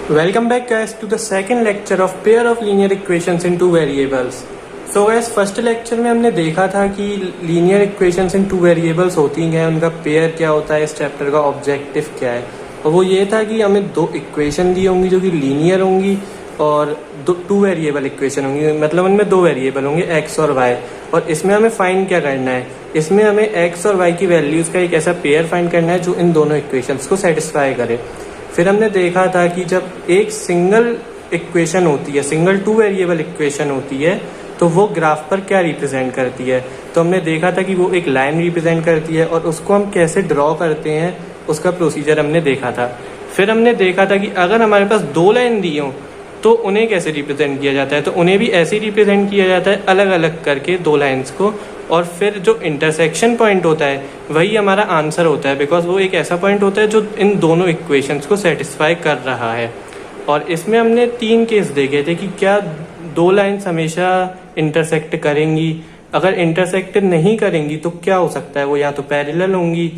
Welcome back guys to the second lecture of pair of linear equations in two variables. So guys first lecture में हमने देखा था कि linear equations इन two variables होती हैं, उनका पेयर क्या होता है, इस चैप्टर का ऑब्जेक्टिव क्या है। और वो ये था कि हमें दो इक्वेशन दी होंगी जो कि लीनियर होंगी और टू वेरिएबल इक्वेशन होंगी, मतलब उनमें दो वेरिएबल होंगे एक्स और वाई। और इसमें हमें फाइंड क्या करना है, इसमें हमें एक्स और वाई की वैल्यूज़ का एक ऐसा पेयर फाइंड करना है जो इन दोनों इक्वेशंस को सेटिस्फाई करे। फिर हमने देखा था कि जब एक सिंगल इक्वेशन होती है, सिंगल टू वेरिएबल इक्वेशन होती है, तो वो ग्राफ पर क्या रिप्रेजेंट करती है। तो हमने देखा था कि वो एक लाइन रिप्रेजेंट करती है और उसको हम कैसे ड्रॉ करते हैं उसका प्रोसीजर हमने देखा था। फिर हमने देखा था कि अगर हमारे पास दो लाइन दी हों तो उन्हें कैसे रिप्रेजेंट किया जाता है। तो उन्हें भी ऐसे ही रिप्रेजेंट किया जाता है अलग अलग करके दो लाइंस को, और फिर जो इंटरसेक्शन पॉइंट होता है वही हमारा आंसर होता है, बिकॉज वो एक ऐसा पॉइंट होता है जो इन दोनों इक्वेशंस को सेटिस्फाई कर रहा है। और इसमें हमने तीन केस देखे थे कि क्या दो लाइंस हमेशा इंटरसेक्ट करेंगी, अगर इंटरसेक्ट नहीं करेंगी तो क्या हो सकता है, वो या तो पैरेलल होंगी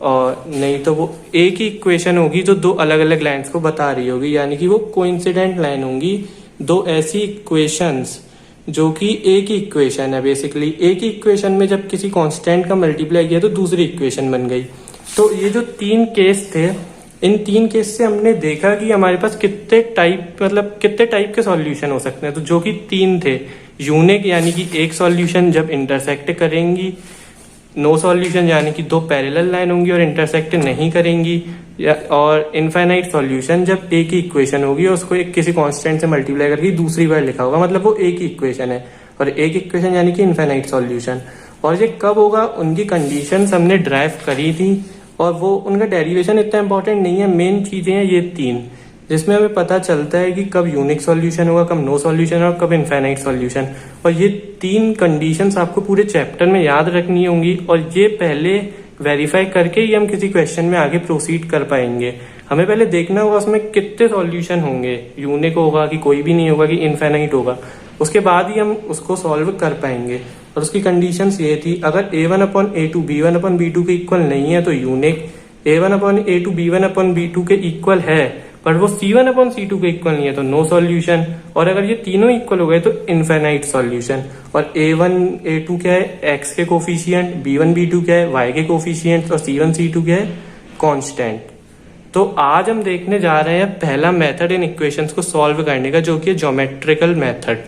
और नहीं तो वो एक ही इक्वेशन होगी जो दो अलग अलग लाइंस को बता रही होगी, यानी कि वो कोइंसिडेंट लाइन होंगी। दो ऐसी इक्वेशंस जो कि एक ही इक्वेशन है, बेसिकली एक ही इक्वेशन में जब किसी कांस्टेंट का मल्टीप्लाई किया तो दूसरी इक्वेशन बन गई। तो ये जो तीन केस थे, इन तीन केस से हमने देखा कि हमारे पास कितने टाइप के सॉल्यूशन हो सकते हैं। तो जो कि तीन थे, यूनिक यानी कि एक सॉल्यूशन जब इंटरसेक्ट करेंगी, नो सॉल्यूशन यानी कि दो पैरेलल लाइन होंगी और इंटरसेक्ट नहीं करेंगी, और इनफाइनाइट सॉल्यूशन जब एक ही इक्वेशन होगी और उसको एक किसी कांस्टेंट से मल्टीप्लाई करके दूसरी बार लिखा होगा, मतलब वो एक ही इक्वेशन है। और एक इक्वेशन यानी कि इनफाइनाइट सॉल्यूशन। और ये कब होगा, उनकी कंडीशंस हमने ड्राइव करी थी और वो उनका डेरिवेशन इतना इंपॉर्टेंट नहीं है। मेन चीजें हैं ये तीन, जिसमें हमें पता चलता है कि कब यूनिक सॉल्यूशन होगा, कब नो सॉल्यूशन और कब इनफाइनाइट सॉल्यूशन। और ये तीन कंडीशंस आपको पूरे चैप्टर में याद रखनी होंगी और ये पहले वेरीफाई करके ही हम किसी क्वेश्चन में आगे प्रोसीड कर पाएंगे। हमें पहले देखना होगा उसमें कितने सॉल्यूशन होंगे, यूनिक होगा कि कोई भी नहीं होगा कि इनफाइनाइट होगा, उसके बाद ही हम उसको सॉल्व कर पाएंगे। और उसकी कंडीशंस ये थी, अगर a1/a2 b1/b2 के इक्वल नहीं है तो यूनिक, a1/a2 b1/b2 के इक्वल है पर वो c1/c2 के इक्वल नहीं है तो नो सॉल्यूशन, और अगर ये तीनों इक्वल हो गए तो इनफाइनाइट सॉल्यूशन। और a1 a2 क्या है, x के कोफिशिएंट, b1 b2 क्या है, y के कोफिशिएंट, और c1 c2 क्या है, कांस्टेंट। तो आज हम देखने जा रहे हैं पहला मेथड इन इक्वेशंस को सॉल्व करने का, जो कि है ज्योमेट्रिकल मेथड।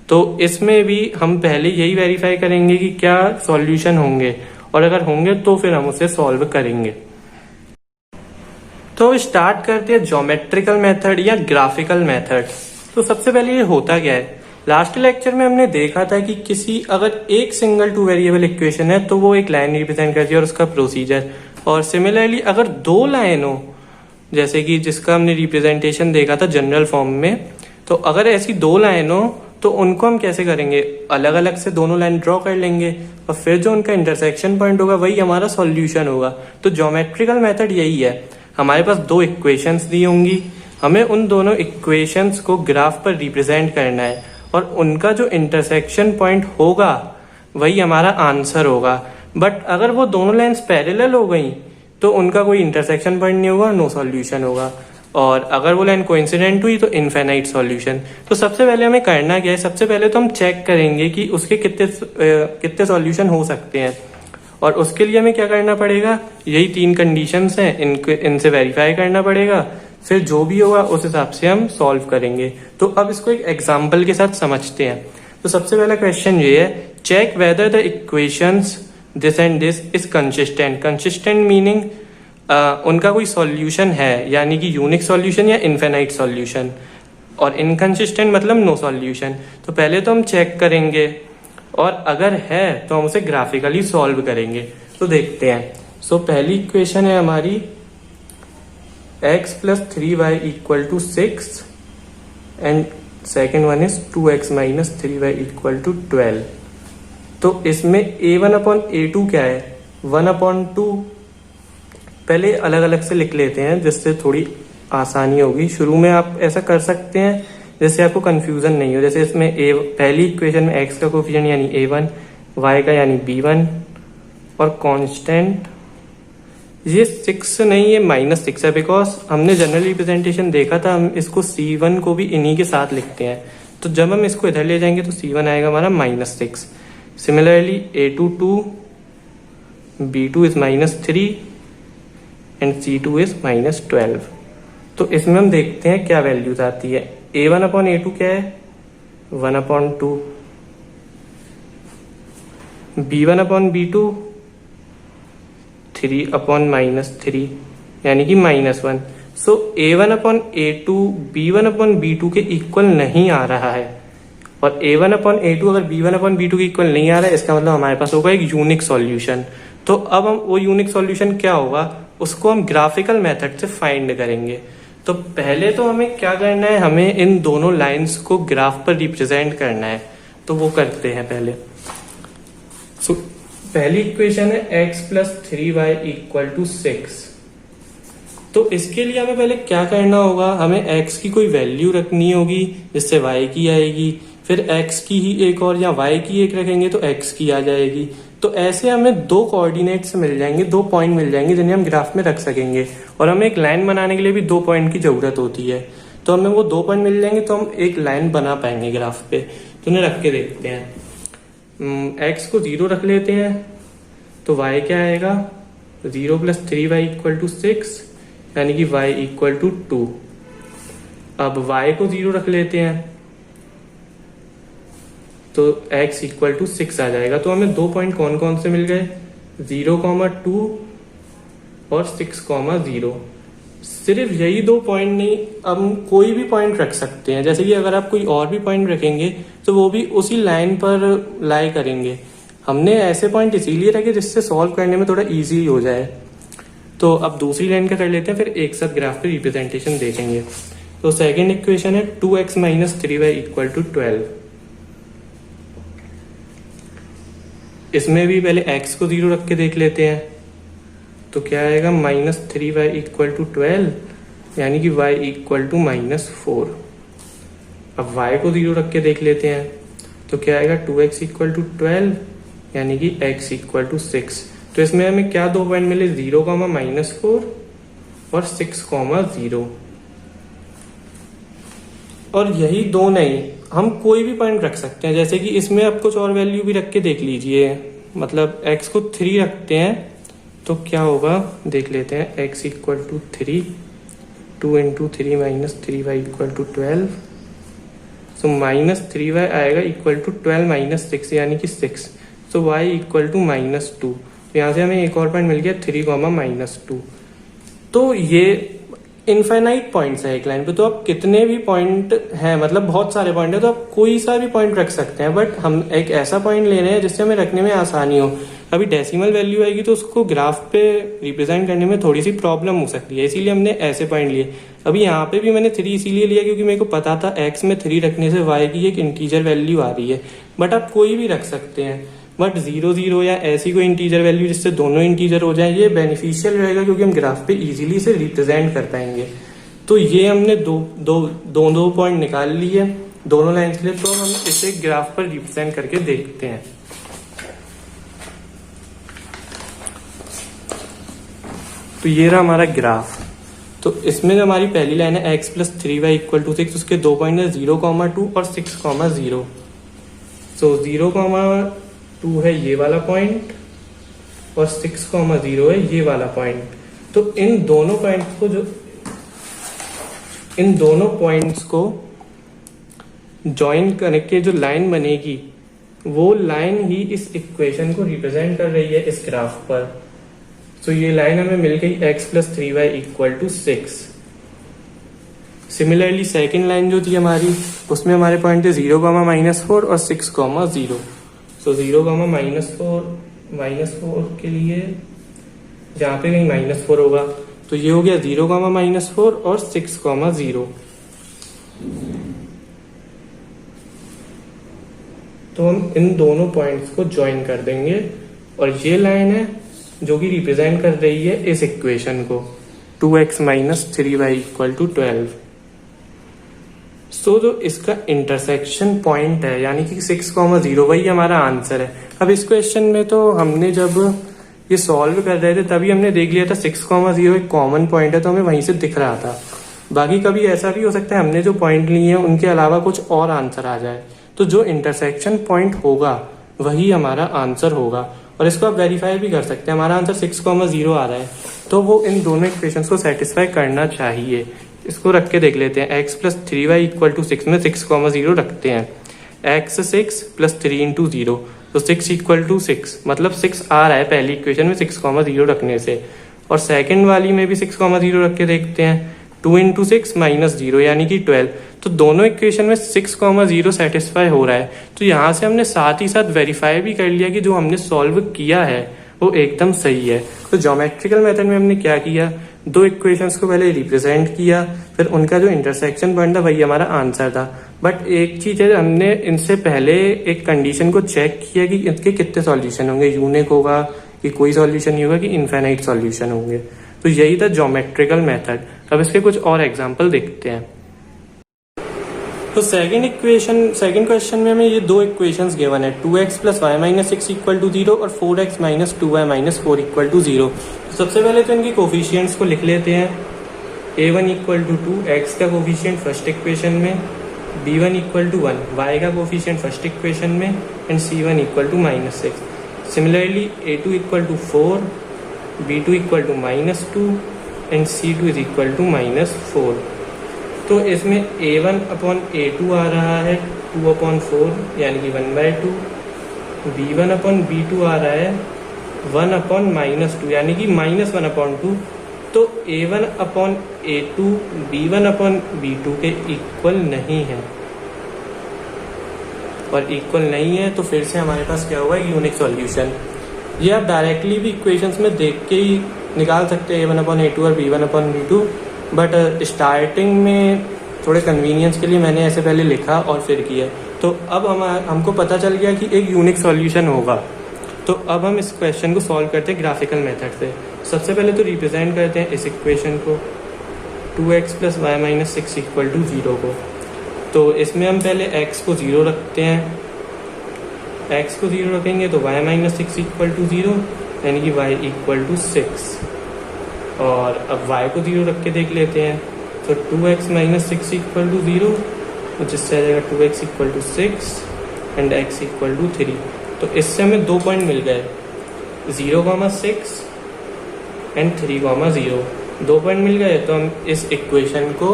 तो इसमें भी हम पहले यही वेरीफाई करेंगे कि क्या सॉल्यूशन होंगे, और अगर होंगे तो फिर हम उसे सॉल्व करेंगे। तो स्टार्ट करते हैं ज्योमेट्रिकल मेथड या ग्राफिकल मेथड। तो सबसे पहले ये होता क्या है, लास्ट लेक्चर में हमने देखा था कि किसी अगर एक सिंगल टू वेरिएबल इक्वेशन है तो वो एक लाइन रिप्रेजेंट करती है और उसका प्रोसीजर। और सिमिलरली अगर दो लाइन हो, जैसे कि जिसका हमने रिप्रेजेंटेशन देखा था जनरल फॉर्म में, तो अगर ऐसी दो लाइन हो तो उनको हम कैसे करेंगे, अलग अलग से दोनों लाइन ड्रॉ कर लेंगे और फिर जो उनका इंटरसेक्शन पॉइंट होगा वही हमारा सॉल्यूशन होगा। तो ज्योमेट्रिकल मेथड यही है, हमारे पास दो इक्वेशंस दी होंगी, हमें उन दोनों इक्वेशंस को ग्राफ पर रिप्रेजेंट करना है और उनका जो इंटरसेक्शन पॉइंट होगा वही हमारा आंसर होगा। बट अगर वो दोनों लाइंस पैरेलल हो गई तो उनका कोई इंटरसेक्शन पॉइंट नहीं होगा, नो सॉल्यूशन होगा। और अगर वो लाइन कोइंसिडेंट हुई तो इनफाइनाइट सॉल्यूशन। तो सबसे पहले हमें करना क्या है, सबसे पहले तो हम चेक करेंगे कि उसके कितने सॉल्यूशन हो सकते हैं, और उसके लिए हमें क्या करना पड़ेगा, यही तीन कंडीशंस हैं, इनसे वेरीफाई करना पड़ेगा, फिर जो भी होगा उस हिसाब से हम सॉल्व करेंगे। तो अब इसको एक एग्जांपल के साथ समझते हैं। तो सबसे पहला क्वेश्चन ये है, check whether the equations this and this is consistent. Consistent meaning उनका कोई सॉल्यूशन है, यानी कि यूनिक सॉल्यूशन या इनफाइनाइट सॉल्यूशन, और इनकंसिस्टेंट मतलब नो सॉल्यूशन। तो पहले तो हम चेक करेंगे और अगर है तो हम उसे ग्राफिकली सॉल्व करेंगे। तो देखते हैं। सो पहली इक्वेशन है हमारी x + 3y = 6 and second one is 2x - 3y = 12। तो इसमें a1/a2 क्या है, 1/2। पहले अलग अलग से लिख लेते हैं जिससे थोड़ी आसानी होगी। शुरू में आप ऐसा कर सकते हैं जैसे आपको कंफ्यूजन नहीं हो। जैसे इसमें पहली इक्वेशन में x का कोफिशिएंट यानी a1, y का यानी b1 और कांस्टेंट ये 6 नहीं, ये -6 है, बिकॉज हमने जनरल रिप्रेजेंटेशन देखा था, हम इसको C1 को भी इन्हीं के साथ लिखते हैं। तो जब हम इसको इधर ले जाएंगे तो C1 आएगा हमारा -6। Similarly A2 2, B2 is -3 and C2 is -12। तो इसमें हम देखते हैं क्या वैल्यूज आती है। A1/A2 क्या है? 1/2। B1/B2 3/-3 यानी कि -1। सो A1/A2 B1/B2 के इक्वल नहीं आ रहा है, और A1/A2 अगर B1/B2 के इक्वल नहीं आ रहा है, इसका मतलब हमारे पास होगा एक यूनिक सॉल्यूशन। तो अब हम वो यूनिक सॉल्यूशन क्या होगा उसको हम ग्राफिकल मेथड से फाइंड करेंगे। तो पहले तो हमें क्या करना है, हमें इन दोनों लाइंस को ग्राफ पर रिप्रेजेंट करना है। तो वो करते हैं पहले। सो पहली इक्वेशन है x + 3y = 6। तो इसके लिए हमें पहले क्या करना होगा, हमें x की कोई वैल्यू रखनी होगी जिससे y की आएगी, फिर x की ही एक और या y की एक रखेंगे तो x की आ जाएगी। तो ऐसे हमें दो कोऑर्डिनेट्स मिल जाएंगे, 2 पॉइंट मिल जाएंगे जिन्हें हम ग्राफ में रख सकेंगे। और हमें एक लाइन बनाने के लिए भी 2 पॉइंट की जरूरत होती है। तो हमें वो 2 पॉइंट मिल जाएंगे तो हम एक लाइन बना पाएंगे ग्राफ पे। तो उन्हें रख के देखते हैं। x को 0 रख लेते हैं तो y क्या आएगा, 0 + 3y = 6 यानी कि y = 2। अब y को 0 रख लेते हैं तो x = 6 आ जाएगा। तो हमें 2 पॉइंट कौन कौन से मिल गए, 0,2 और 6,0। सिर्फ यही 2 पॉइंट नहीं, हम कोई भी पॉइंट रख सकते हैं। जैसे कि अगर आप कोई और भी पॉइंट रखेंगे तो वो भी उसी लाइन पर लाई करेंगे। हमने ऐसे पॉइंट इसीलिए रखे जिससे सॉल्व करने में थोड़ा इजी हो जाए। तो अब दूसरी लाइन का कर लेते हैं, फिर एक साथ ग्राफ पे रिप्रेजेंटेशन देखेंगे। तो सेकेंड इक्वेशन है 2x - 3y = 12। इसमें भी पहले x को 0 रख के देख लेते हैं तो क्या आएगा, -3y = 12 यानी कि y = -4। अब y को 0 रख के देख लेते हैं तो क्या आएगा, 2x = 12 यानी कि x = 6। तो इसमें हमें क्या 2 पॉइंट मिले, 0,-4 और 6,0। और यही 2 नहीं, हम कोई भी पॉइंट रख सकते हैं। जैसे कि इसमें आप कुछ और वैल्यू भी रख के देख लीजिए। मतलब x को 3 रखते हैं तो क्या होगा देख लेते हैं। x = 3, 2 × 3 - 3y = 12। सो -3y आएगा = 12 - 6 यानी कि 6। सो y = -2। तो यहाँ से हमें एक और पॉइंट मिल गया 3, -2। तो ये इनफाइनाइट पॉइंट्स है एक लाइन पे। तो आप कितने भी पॉइंट हैं, मतलब बहुत सारे पॉइंट है, तो आप कोई सा भी पॉइंट रख सकते हैं। बट हम एक ऐसा पॉइंट ले रहे हैं जिससे हमें रखने में आसानी हो। अभी डेसिमल वैल्यू आएगी तो उसको ग्राफ पे रिप्रेजेंट करने में थोड़ी सी प्रॉब्लम हो सकती है, इसीलिए हमने ऐसे पॉइंट लिए। अभी यहाँ पे भी मैंने 3 इसीलिए लिया क्योंकि मेरे को पता था x में 3 रखने से y की एक इंटीजर वैल्यू आ रही है। बट आप कोई भी रख सकते हैं, बट 0 0 या ऐसी कोई इंटीजर वैल्यू जिससे दोनों इंटीजर हो जाए, ये बेनिफिशियल रहेगा क्योंकि हम ग्राफ पे इजीली इसे रिप्रेजेंट कर पाएंगे। तो ये हमने दो पॉइंट निकाल लिए दोनों लाइन के लिए। तो हम इसे ग्राफ पर रिप्रेजेंट करके देखते हैं। तो ये रहा हमारा ग्राफ। तो इसमें जो हमारी पहली लाइन है x + 3y = 6, उसके 2 पॉइंट है 0,2 और 6,0। सो 0,2 है ये वाला पॉइंट और 6,0 है ये वाला पॉइंट। तो इन दोनों पॉइंट्स को ज्वाइन करके जो लाइन बनेगी वो लाइन ही इस इक्वेशन को रिप्रेजेंट कर रही है इस ग्राफ पर। तो ये लाइन हमें मिल गई x + 3y = 6। Similarly second line जो थी हमारी, उसमें हमारे पॉइंट थे 0,-4 और 6,0। सो 0,-4 के लिए जहाँ पे कहीं -4 होगा तो ये हो गया 0,-4 और 6,0। तो हम इन दोनों पॉइंट्स को ज्वाइन कर देंगे और ये लाइन है जो कि रिप्रेजेंट कर रही है इस इक्वेशन को, 2x - 3y = 12। सो जो इसका इंटरसेक्शन पॉइंट है यानी कि 6,0 वही हमारा आंसर है। अब इस क्वेश्चन में तो हमने जब ये सॉल्व कर रहे थे तभी हमने देख लिया था 6,0 एक कॉमन पॉइंट है तो हमें वहीं से दिख रहा था। बाकी कभी ऐसा भी हो सकता है हमने जो पॉइंट लिए हैं उनके अलावा कुछ और आंसर आ जाए, तो जो इंटरसेक्शन पॉइंट होगा वही हमारा आंसर होगा। और इसको आप वेरीफाई भी कर सकते हैं, हमारा आंसर 6,0 आ रहा है तो वो इन दोनों इक्वेशंस को सेटिस्फाई करना चाहिए। इसको रख के देख लेते हैं। x + 3y = 6 में 6,0 रखते हैं। x 6 + 3 × 0 तो 6 = 6, मतलब 6 आ रहा है पहली इक्वेशन में 6,0 रखने से। और सेकंड वाली में भी 6,0 रख के देखते हैं। 2 × 6 - 0 यानी कि 12। तो दोनों इक्वेशन में 6,0 सेटिस्फाई हो रहा है। तो यहाँ से हमने साथ ही साथ वेरीफाई भी कर लिया कि जो हमने सॉल्व किया है वो एकदम सही है। तो ज्योमेट्रिकल मेथड में हमने क्या किया, दो इक्वेशंस को पहले रिप्रेजेंट किया, फिर उनका जो इंटरसेक्शन पॉइंट था वही हमारा आंसर था। बट एक चीज है, हमने इनसे पहले एक कंडीशन को चेक किया कि इनके कितने सॉल्यूशन होंगे, यूनिक होगा कि कोई सॉल्यूशन नहीं होगा कि इनफाइनाइट सॉल्यूशन होंगे। तो यही था ज्योमेट्रिकल मेथड। अब इसके कुछ और एग्जाम्पल देखते हैं। तो सेकंड क्वेश्चन में हमें ये दो इक्वेशंस गिवन है, 2x + y - 6 = 0 और 4x - 2y - 4 = 0। तो सबसे पहले तो इनकी कोफिशिएंट्स को लिख लेते हैं। a1 = 2, x का कोफिशिएंट फर्स्ट इक्वेशन में, b1 = 1, y का कोफिशिएंट फर्स्ट इक्वेशन में, and c1 = -6। Similarly a2 = 4, b2 = -2 and c2 = -4। तो इसमें a1/a2 आ रहा है 2/4 यानी कि 1/2, b1/b2 आ रहा है 1/-2 यानी कि -1/2। तो a1/a2 b1/b2 के इक्वल नहीं है, और इक्वल नहीं है तो फिर से हमारे पास क्या हुआ, यूनिक सॉल्यूशन। ये आप डायरेक्टली भी इक्वेशंस में देख के ही निकाल सकते हैं a1/a2 और b1/b2, बट स्टार्टिंग में थोड़े कन्वीनियंस के लिए मैंने ऐसे पहले लिखा और फिर किया। तो अब हमको पता चल गया कि एक यूनिक सॉल्यूशन होगा। तो अब हम इस क्वेश्चन को सॉल्व करते हैं ग्राफिकल मेथड से। सबसे पहले तो रिप्रेजेंट करते हैं इस इक्वेशन को, 2x + y - 6 = 0 को। तो इसमें हम पहले x को 0 रखते हैं। x को 0 रखेंगे तो y - 6 = 0 यानी कि y = 6। और अब y को 0 रख के देख लेते हैं। तो 2x - 6 = 0, तो जिससे आ जाएगा 2x = 6 एंड x = 3। तो इससे हमें 2 पॉइंट मिल गए, 0,6 एंड 3,0। 2 पॉइंट मिल गए तो हम इस इक्वेशन को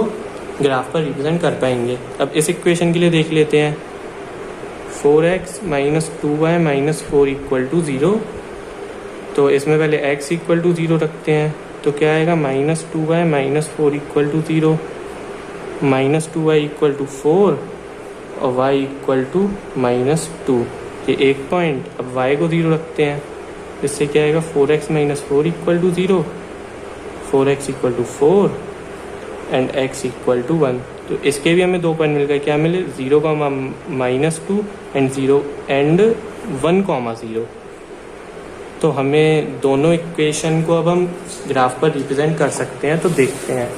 ग्राफ पर रिप्रेजेंट कर पाएंगे। अब इस इक्वेशन के लिए देख लेते हैं। 4x - 2y - 4 = 0। तो इसमें पहले x = 0 रखते हैं तो क्या आएगा, -2y - 4 = 0, -2y = 4 और y = -2। ये एक पॉइंट। अब y को 0 रखते हैं, इससे क्या आएगा, 4x - 4 = 0, 4x = 4 एंड x = 1। तो इसके भी हमें 2 पॉइंट मिल गए। क्या मिले, 0,-2 एंड 0 एंड 1,0। तो हमें दोनों इक्वेशन को अब हम ग्राफ पर रिप्रेजेंट कर सकते हैं। तो देखते हैं।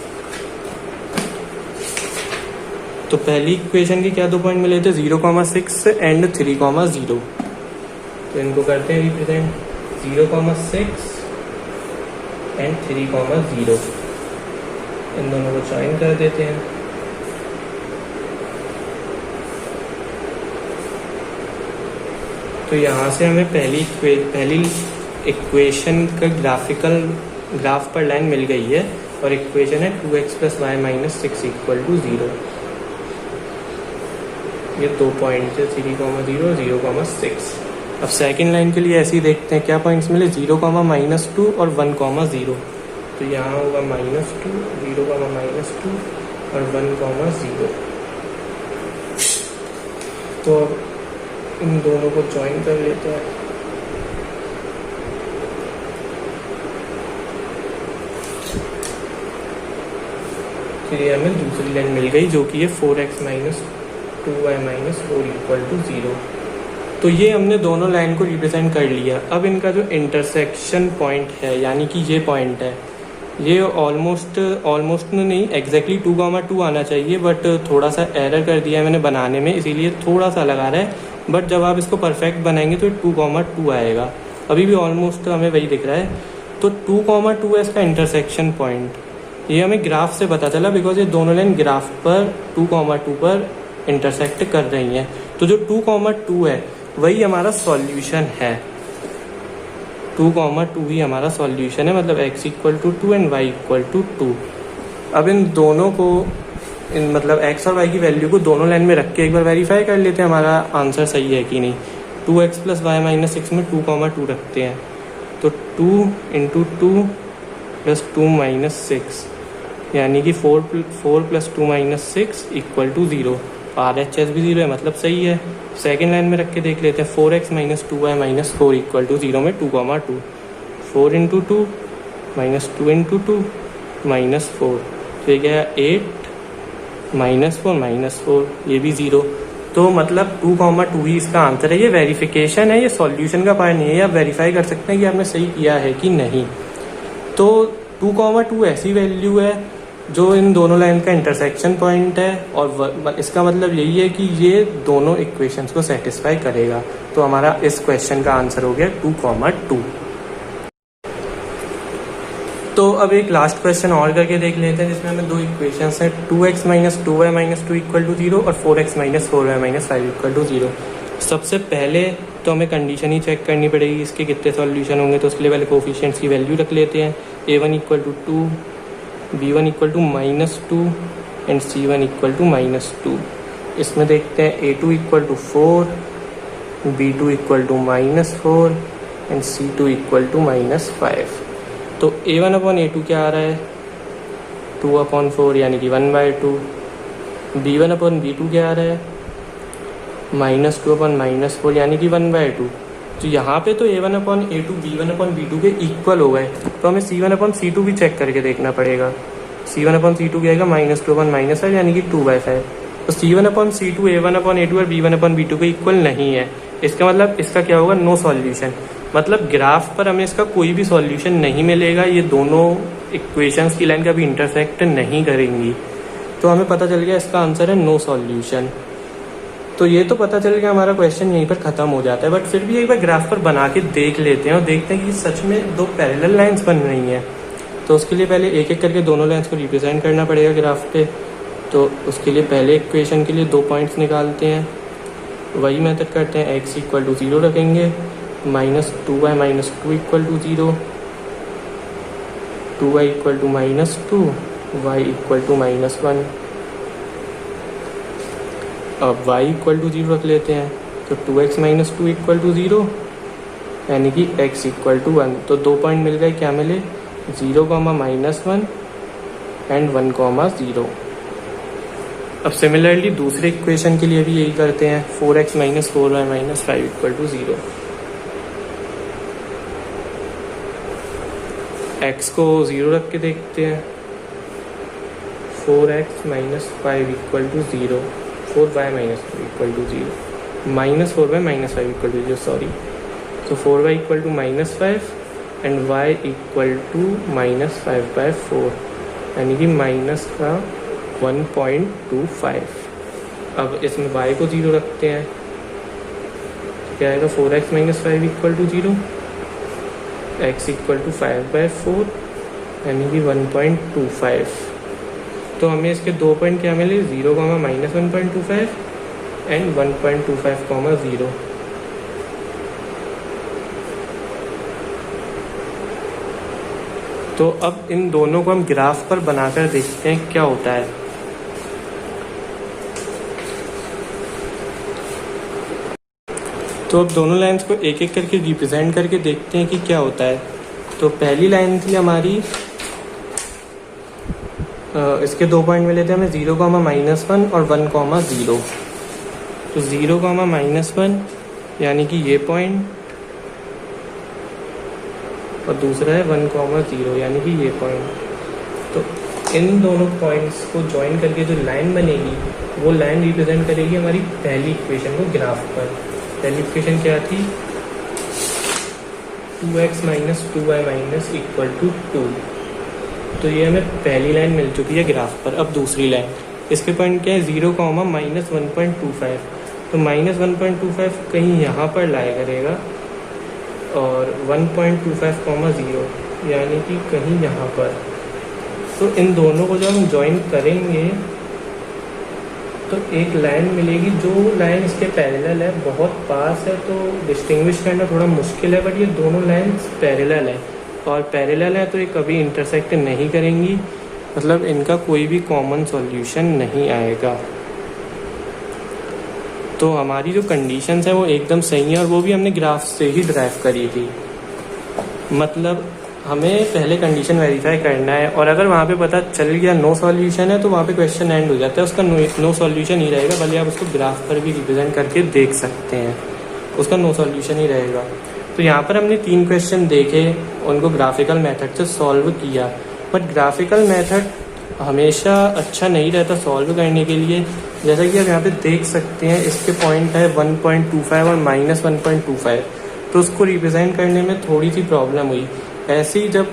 तो पहली इक्वेशन के क्या 2 पॉइंट मिले थे, 0,6 एंड 3,0। तो इनको करते हैं रिप्रेजेंट, 0,6 एंड 3,0। इन दोनों को ज्वाइन कर देते हैं। तो यहाँ से हमें पहली इक्वेशन का ग्राफ पर लाइन मिल गई है और इक्वेशन है 2x + y - 6 = 0। ये 2 पॉइंट है, 3,0 और 0,6। अब सेकंड लाइन के लिए ऐसे ही देखते हैं क्या पॉइंट्स मिले, 0,-2 और 1,0। तो यहाँ होगा -2, 0,-2 और 1,0। तो अब इन दोनों को ज्वाइन कर लेते हैं। फिर हमें दूसरी लाइन मिल गई जो कि है 4x - 2y - 4 = 0। तो ये हमने दोनों लाइन को रिप्रेजेंट कर लिया। अब इनका जो इंटरसेक्शन पॉइंट है यानी कि ये पॉइंट है, ये ऑलमोस्ट नहीं एग्जैक्टली 2,2 आना चाहिए, बट थोड़ा सा एरर कर दिया है मैंने बनाने में, इसीलिए थोड़ा सा लगा रहा है। बट जब आप इसको परफेक्ट बनाएंगे तो 2,2 आएगा। अभी भी ऑलमोस्ट हमें वही दिख रहा है। तो 2,2 है इसका इंटरसेक्शन पॉइंट, ये हमें ग्राफ से पता चला बिकॉज ये दोनों लाइन ग्राफ पर 2,2 पर इंटरसेक्ट कर रही हैं। तो जो 2,2 है वही हमारा सॉल्यूशन है, 2,2 ही हमारा सॉल्यूशन है, मतलब x = 2 एंड y = 2। अब इन दोनों को मतलब x और y की वैल्यू को दोनों लाइन में रख के एक बार वेरीफाई कर लेते हैं हमारा आंसर सही है कि नहीं। 2x + y - 6 में 2,2 रखते हैं, तो 2 × 2 + 2 - 6 यानी कि 4 + 2 - 6 = 0। RHS भी 0 है, मतलब सही है। सेकेंड लाइन में रख के देख लेते हैं, 4x - 2y - 4 = 0 में 2,2, 4 × 2 - 2 × 2 -4, तो ये क्या 8 -4 -4, ये भी 0। तो मतलब 2,2 ही इसका आंसर है। ये वेरिफिकेशन है, ये सॉल्यूशन का पार्ट नहीं है। आप वेरीफाई कर सकते हैं कि आपने सही किया है कि नहीं। तो 2,2 ऐसी वैल्यू है जो इन दोनों लाइन का इंटरसेक्शन पॉइंट है, और इसका मतलब यही है कि ये दोनों इक्वेशंस को सेटिस्फाई करेगा। तो हमारा इस क्वेश्चन का आंसर हो गया 2,2। तो अब एक लास्ट क्वेश्चन और करके देख लेते हैं जिसमें हमें दो इक्वेशंस हैं, 2x - 2y - 2 = 0 और 4x - 4y - 5 = 0। सबसे पहले तो हमें कंडीशन ही चेक करनी पड़ेगी इसके कितने सॉल्यूशन होंगे। तो उसके लिए पहले कोफिशिएंट्स की वैल्यू रख लेते हैं, a1 = 2, b1 = -2 एंड c1 = -2। इसमें देखते हैं a2 = 4, b2 = -4 एंड c2 = -5। तो a1/a2 क्या आ रहा है, 2/4 यानी कि 1/2। b1/b2 क्या आ रहा है, -2/4 यानी कि 1/2। तो यहाँ पे तो a1/a2 b1/b2 के इक्वल हो गए, तो हमें c1/c2 भी चेक करके देखना पड़ेगा। c1/c2 क्या आएगा, -2/5 यानी कि 2/5। तो c1/c2 a1/a2 और b1/b2 के इक्वल नहीं है, इसका मतलब इसका क्या होगा, नो सॉल्यूशन। मतलब ग्राफ पर हमें इसका कोई भी सॉल्यूशन नहीं मिलेगा, ये दोनों इक्वेशंस की लाइन कभी इंटरसेक्ट नहीं करेंगी। तो हमें पता चल गया इसका आंसर है नो सॉल्यूशन। तो ये तो पता चल गया, हमारा क्वेश्चन यहीं पर ख़त्म हो जाता है। बट फिर भी एक बार ग्राफ पर बना के देख लेते हैं और देखते हैं कि सच में दो पैरेलल लाइंस बन रही हैं। तो उसके लिए पहले एक एक करके दोनों लाइंस को रिप्रेजेंट करना पड़ेगा ग्राफ पे। तो उसके लिए पहले इक्वेशन के लिए 2 पॉइंट्स निकालते हैं, वही मेथड करते हैं। x = 0 रखेंगे, -2y - 2 = 0, 2y = -2, y = -1। अब y = 0 रख लेते हैं, तो 2x - 2 = 0 यानी कि x = 1। तो 2 पॉइंट मिल गए, क्या मिले, 0, -1 एंड 1, 0। अब सिमिलरली दूसरे इक्वेशन के लिए भी यही करते हैं, 4x - 4y - 5 = 0। x को 0 रख के देखते हैं, 4x - 5 = 0, 4y - 2 = 0, -4y - 5 = 0, सॉरी। तो 4y = -5 एंड y = -5/4 यानी कि माइनस का 1.25। अब इसमें y को 0 रखते हैं, तो क्या आएगा, 4x - 5 = 0, x = 5/4 यानी कि 1.25। तो हमें इसके 2 पॉइंट क्या मिले, 0, -1.25 एंड 1.25, 0। तो अब इन दोनों को हम ग्राफ पर बनाकर देखते हैं क्या होता है। तो अब दोनों लाइंस को एक एक करके रिप्रेजेंट करके देखते हैं कि क्या होता है। तो पहली लाइन थी हमारी, इसके 2 पॉइंट मिले थे हमें, 0, -1 और 1, 0। तो 0, -1 यानी कि ये पॉइंट, और दूसरा है 1, 0 यानी कि ये पॉइंट। तो इन दोनों पॉइंट्स को ज्वाइन करके जो लाइन बनेगी वो लाइन रिप्रेजेंट करेगी हमारी पहली इक्वेशन को ग्राफ पर। पहली इक्वेशन क्या थी, 2x - 2y - 2। तो ये हमें पहली लाइन मिल चुकी है ग्राफ पर। अब दूसरी लाइन, इसके पॉइंट क्या है, 0, -1.25। तो -1.25 कहीं यहाँ पर लाया करेगा और 1.25, यानी कि कहीं यहाँ पर। तो इन दोनों को जब हम ज्वाइन करेंगे तो एक लाइन मिलेगी, जो लाइन इसके पैरेलल है, बहुत पास है तो डिस्टिंग्विश करना थोड़ा मुश्किल है, बट ये दोनों लाइन्स पैरेलल है और पैरेलल है तो ये कभी इंटरसेक्ट नहीं करेंगी, मतलब इनका कोई भी कॉमन सॉल्यूशन नहीं आएगा। तो हमारी जो कंडीशंस है वो एकदम सही है और वो भी हमने ग्राफ से ही ड्राइव करी थी। मतलब हमें पहले कंडीशन वेरीफाई करना है और अगर वहाँ पे पता चल गया नो सॉल्यूशन है तो वहाँ पे क्वेश्चन एंड हो जाता है, उसका नो सॉल्यूशन ही रहेगा, भले आप उसको ग्राफ पर भी रिप्रेजेंट करके देख सकते हैं, उसका नो सॉल्यूशन ही रहेगा। तो यहाँ पर हमने 3 क्वेश्चन देखे, उनको ग्राफिकल मेथड से सॉल्व किया, बट ग्राफिकल मेथड हमेशा अच्छा नहीं रहता सॉल्व करने के लिए। जैसा कि आप यहाँ पे देख सकते हैं, इसके पॉइंट है 1.25 और -1.25, तो उसको रिप्रेजेंट करने में थोड़ी सी प्रॉब्लम हुई। ऐसे ही जब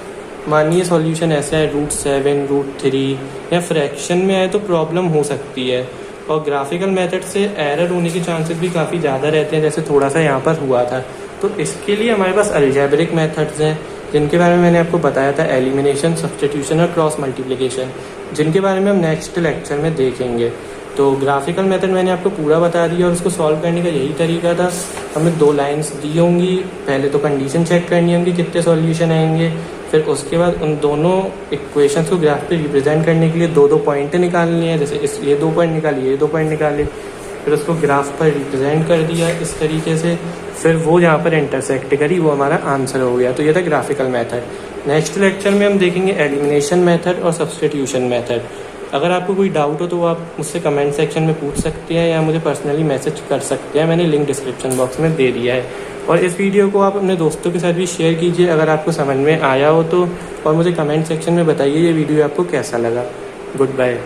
मानिए सॉल्यूशन ऐसा है √7, √3 या फ्रैक्शन में आए तो प्रॉब्लम हो सकती है, और ग्राफिकल मेथड से एरर होने के चांसेस भी काफ़ी ज़्यादा रहते हैं, जैसे थोड़ा सा यहाँ पर हुआ था। तो इसके लिए हमारे पास अलजेब्रिक मेथड्स हैं, जिनके बारे में मैंने आपको बताया था, एलिमिनेशन, सब्स्टिट्यूशन और क्रॉस मल्टीप्लिकेशन, जिनके बारे में हम नेक्स्ट लेक्चर में देखेंगे। तो ग्राफिकल मेथड मैंने आपको पूरा बता दिया और उसको सॉल्व करने का यही तरीका था। हमें 2 लाइंस दी होंगी, पहले तो कंडीशन चेक करनी होंगी कितने सॉल्यूशन आएंगे, फिर उसके बाद उन दोनों इक्वेशंस को ग्राफ पे रिप्रेजेंट करने के लिए 2-2 पॉइंट निकालने हैं, जैसे ये 2 पॉइंट निकालिए, ये 2 पॉइंट निकाले, फिर उसको ग्राफ पर रिप्रेजेंट कर दिया इस तरीके से, फिर वो जहाँ पर इंटरसेक्ट करी वो हमारा आंसर हो गया। तो ये था ग्राफिकल मेथड। नेक्स्ट लेक्चर में हम देखेंगे एलिमिनेशन मेथड और सब्स्टिट्यूशन मेथड। अगर आपको कोई डाउट हो तो वो आप मुझसे कमेंट सेक्शन में पूछ सकते हैं या मुझे पर्सनली मैसेज कर सकते हैं, मैंने लिंक डिस्क्रिप्शन बॉक्स में दे दिया है। और इस वीडियो को आप अपने दोस्तों के साथ भी शेयर कीजिए अगर आपको समझ में आया हो तो, और मुझे कमेंट सेक्शन में बताइए ये वीडियो आपको कैसा लगा। Good bye.